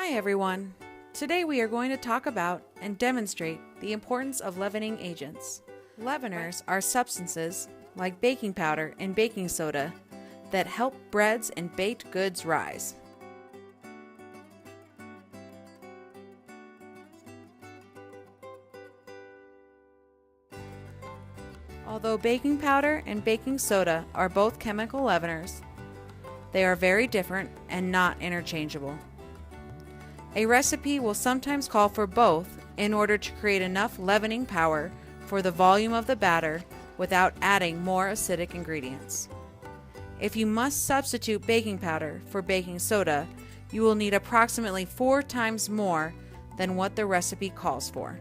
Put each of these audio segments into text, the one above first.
Hi everyone! Today we are going to talk about and demonstrate the importance of leavening agents. Leaveners are substances, like baking powder and baking soda, that help breads and baked goods rise. Although baking powder and baking soda are both chemical leaveners, they are very different and not interchangeable. A recipe will sometimes call for both in order to create enough leavening power for the volume of the batter without adding more acidic ingredients. If you must substitute baking powder for baking soda, you will need approximately 4 times more than what the recipe calls for.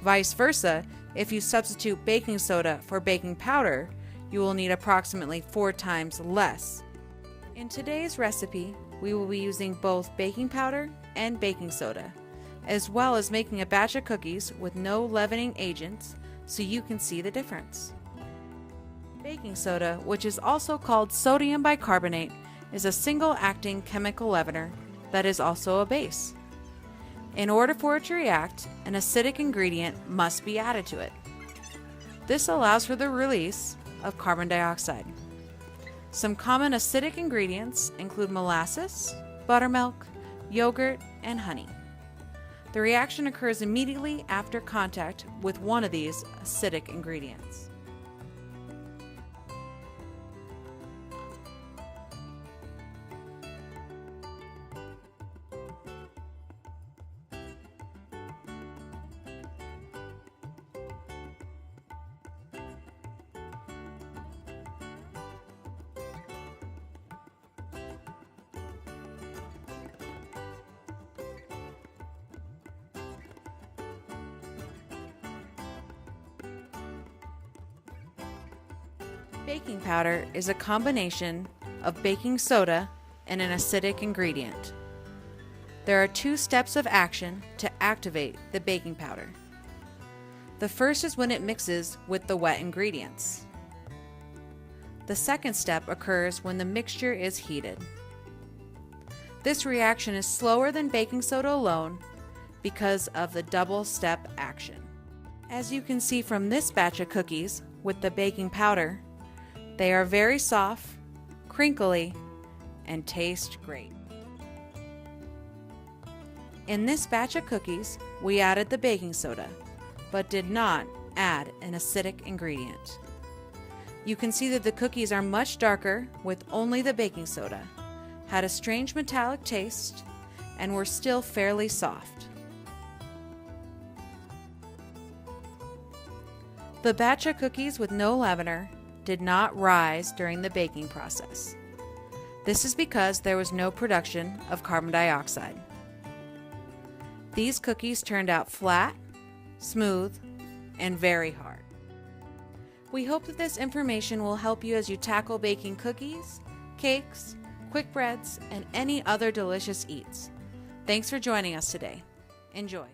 Vice versa, if you substitute baking soda for baking powder, you will need approximately 4 times less. In today's recipe, we will be using both baking powder and baking soda, as well as making a batch of cookies with no leavening agents so you can see the difference. Baking soda, which is also called sodium bicarbonate, is a single-acting chemical leavener that is also a base. In order for it to react, an acidic ingredient must be added to it. This allows for the release of carbon dioxide. Some common acidic ingredients include molasses, buttermilk, yogurt, and honey. The reaction occurs immediately after contact with one of these acidic ingredients. Baking powder is a combination of baking soda and an acidic ingredient. There are 2 steps of action to activate the baking powder. The first is when it mixes with the wet ingredients. The second step occurs when the mixture is heated. This reaction is slower than baking soda alone because of the double-step action. As you can see from this batch of cookies with the baking powder, they are very soft, crinkly, and taste great. In this batch of cookies, we added the baking soda, but did not add an acidic ingredient. You can see that the cookies are much darker with only the baking soda, had a strange metallic taste, and were still fairly soft. The batch of cookies with no leavener did not rise during the baking process. This is because there was no production of carbon dioxide. These cookies turned out flat, smooth, and very hard. We hope that this information will help you as you tackle baking cookies, cakes, quick breads, and any other delicious eats. Thanks for joining us today. Enjoy.